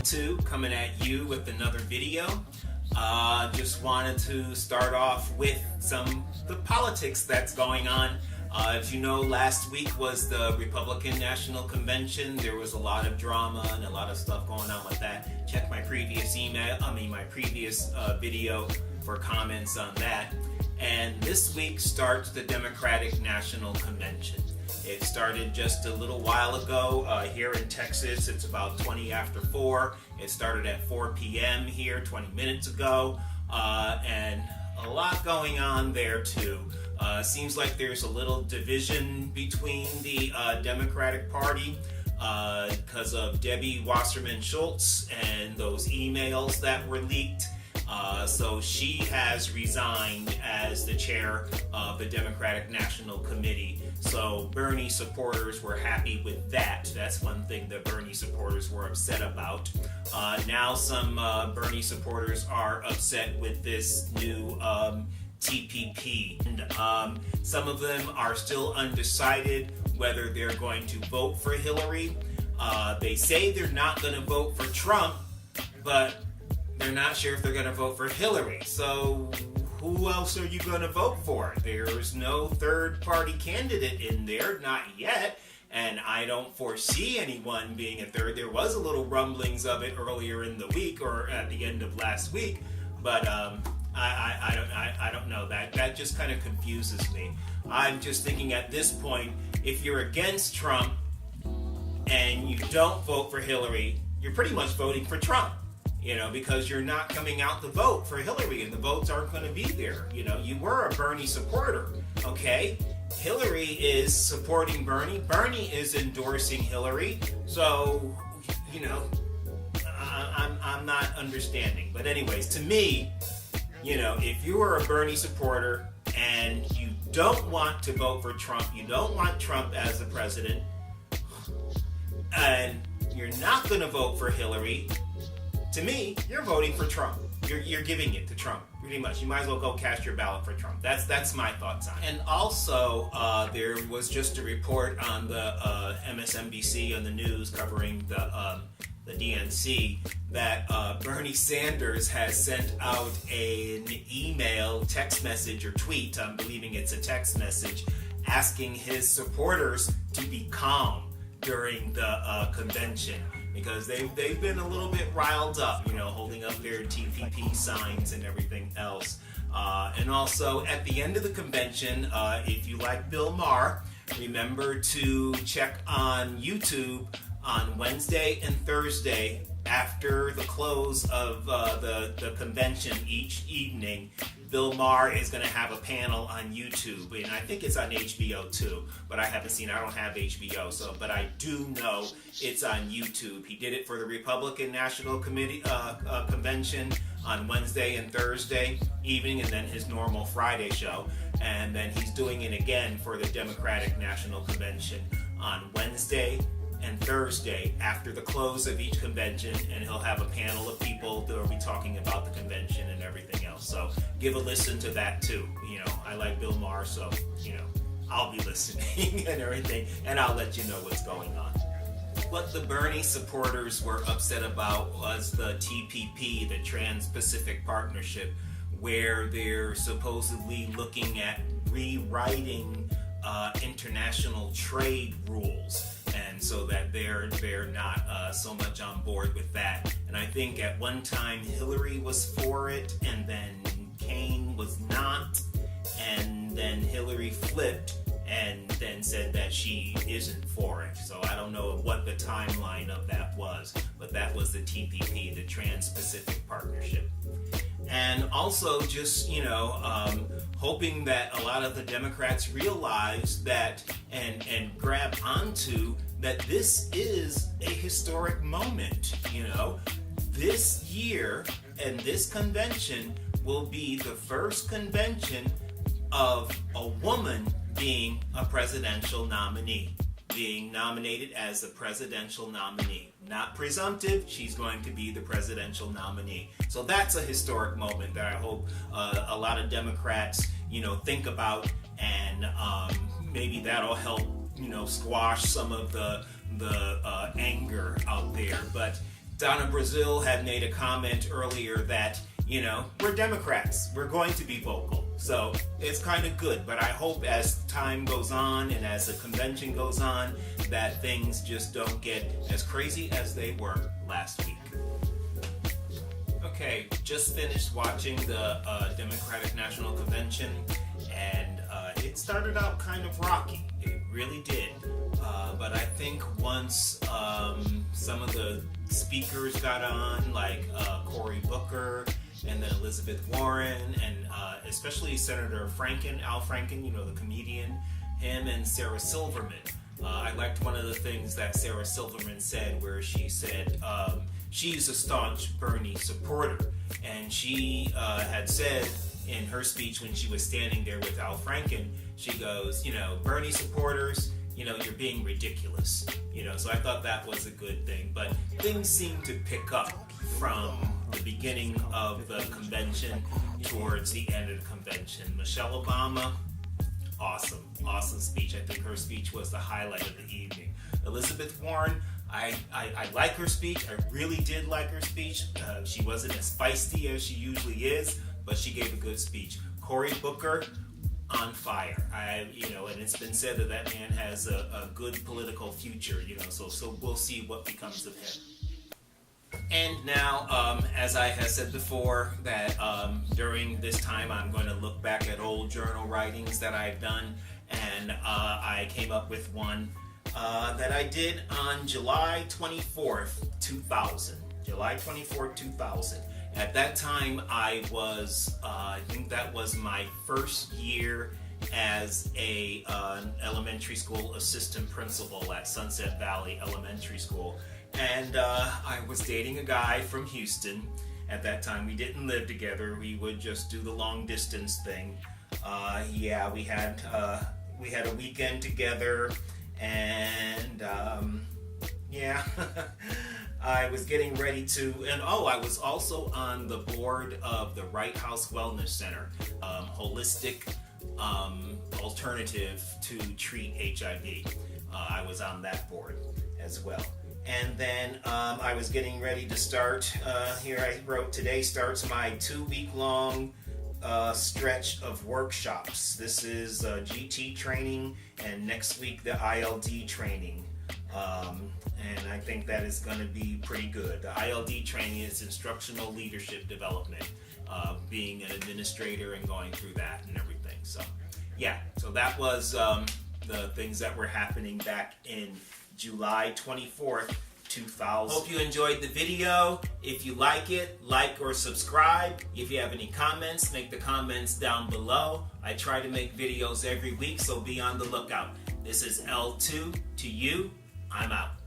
2 coming at you with another video. Just wanted to start off with the politics that's going on. As you know, last week was the Republican National Convention. There was a lot of drama and a lot of stuff going on with that. Check my previous video for comments on that. And this week starts the Democratic National Convention. It started just a little while ago here in Texas. It's about 20 after 4. It started at 4 p.m. here 20 minutes ago. And a lot going on there too. Seems like there's a little division between the Democratic Party because of Debbie Wasserman Schultz and those emails that were leaked. So she has resigned as the chair of the Democratic National Committee. So Bernie supporters were happy with that. That's one thing that Bernie supporters were upset about. Now some Bernie supporters are upset with this new TPP. And some of them are still undecided whether they're going to vote for Hillary. They say they're not going to vote for Trump, but they're not sure if they're going to vote for Hillary. So who else are you going to vote for? There's no third party candidate in there, not yet. And I don't foresee anyone being a third. There was a little rumblings of it earlier in the week or at the end of last week, but I don't know. That just kind of confuses me. I'm just thinking at this point, if you're against Trump and you don't vote for Hillary, you're pretty much voting for Trump. Because you're not coming out to vote for Hillary and the votes aren't going to be there. You were a Bernie supporter, okay? Hillary is supporting Bernie. Bernie is endorsing Hillary. So, I'm not understanding. But anyways, to me, if you are a Bernie supporter and you don't want to vote for Trump, you don't want Trump as the president, and you're not going to vote for Hillary, to me, you're voting for Trump. You're giving it to Trump, pretty much. You might as well go cast your ballot for Trump. That's my thoughts on it. And also, there was just a report on the MSNBC on the news covering the DNC that Bernie Sanders has sent out an email, text message, or tweet, I'm believing it's a text message, asking his supporters to be calm during the convention. Because they've been a little bit riled up, holding up their TPP signs and everything else. And also, at the end of the convention, if you like Bill Maher, remember to check on YouTube on Wednesday and Thursday after the close of the convention each evening. Bill Maher is going to have a panel on YouTube, and I think it's on HBO too, but I haven't seen it. I don't have HBO, but I do know it's on YouTube. He did it for the Republican National Committee Convention on Wednesday and Thursday evening, and then his normal Friday show, and then he's doing it again for the Democratic National Convention on Wednesday and Thursday after the close of each convention, and he'll have a panel of people that will be talking about the convention and everything else. So give a listen to that too. I like Bill Maher, so I'll be listening and everything, and I'll let you know what's going on. What the Bernie supporters were upset about was the TPP, the Trans-Pacific Partnership, where they're supposedly looking at rewriting international trade rules. And so that they're not so much on board with that. And I think at one time Hillary was for it, and then Kaine was not, and then Hillary flipped and then said that she isn't for it. So I don't know what the timeline of that was, but that was the TPP, the Trans-Pacific Partnership. And also just, hoping that a lot of the Democrats realize that and grab onto that this is a historic moment. This year and this convention will be the first convention of a woman being a presidential nominee, being nominated as the presidential nominee. Not presumptive, she's going to be the presidential nominee. So that's a historic moment that I hope a lot of Democrats, think about, and maybe that'll help, squash some of the anger out there. But Donna Brazil had made a comment earlier that, you know, we're Democrats. We're going to be vocal. So it's kind of good. But I hope as time goes on and as the convention goes on, that things just don't get as crazy as they were last week. Okay, just finished watching the Democratic National Convention, and it started out kind of rocky. It really did. But I think once some of the speakers got on, like Cory Booker, and then Elizabeth Warren, and especially Senator Franken, Al Franken, you know, the comedian, him and Sarah Silverman. I liked one of the things that Sarah Silverman said, where she said she's a staunch Bernie supporter, and she had said in her speech when she was standing there with Al Franken, she goes, you know, Bernie supporters, you know, you're being ridiculous, you know. So I thought that was a good thing. But things seem to pick up from the beginning of the convention towards the end of the convention. Michelle Obama, awesome speech. I think her speech was the highlight of the evening. Elizabeth Warren, I like her speech. I really did like her speech. She wasn't as feisty as she usually is, but she gave a good speech. Cory Booker, on fire. And it's been said that that man has a good political future, you know, so we'll see what becomes of him. And now, as I have said before, that during this time I'm going to look back at old journal writings that I've done, and I came up with one that I did on July 24th, 2000. July 24th, 2000. At that time, I was, I think that was my first year as an elementary school assistant principal at Sunset Valley Elementary School. And I was dating a guy from Houston. At that time, we didn't live together. We would just do the long distance thing. We had a weekend together, and I was getting ready to, and I was also on the board of the Right House Wellness Center, holistic alternative to treat HIV. I was on that board as well. And then I was getting ready to start, here I wrote, today starts my 2-week-long stretch of workshops. This is GT training, and next week the ILD training. And I think that is going to be pretty good. The ILD training is instructional leadership development, being an administrator and going through that and everything. So that was the things that were happening back in July 24th, 2000. Hope you enjoyed the video. If you like it, like or subscribe. If you have any comments, make the comments down below. I try to make videos every week, so be on the lookout. This is L2 to you. I'm out.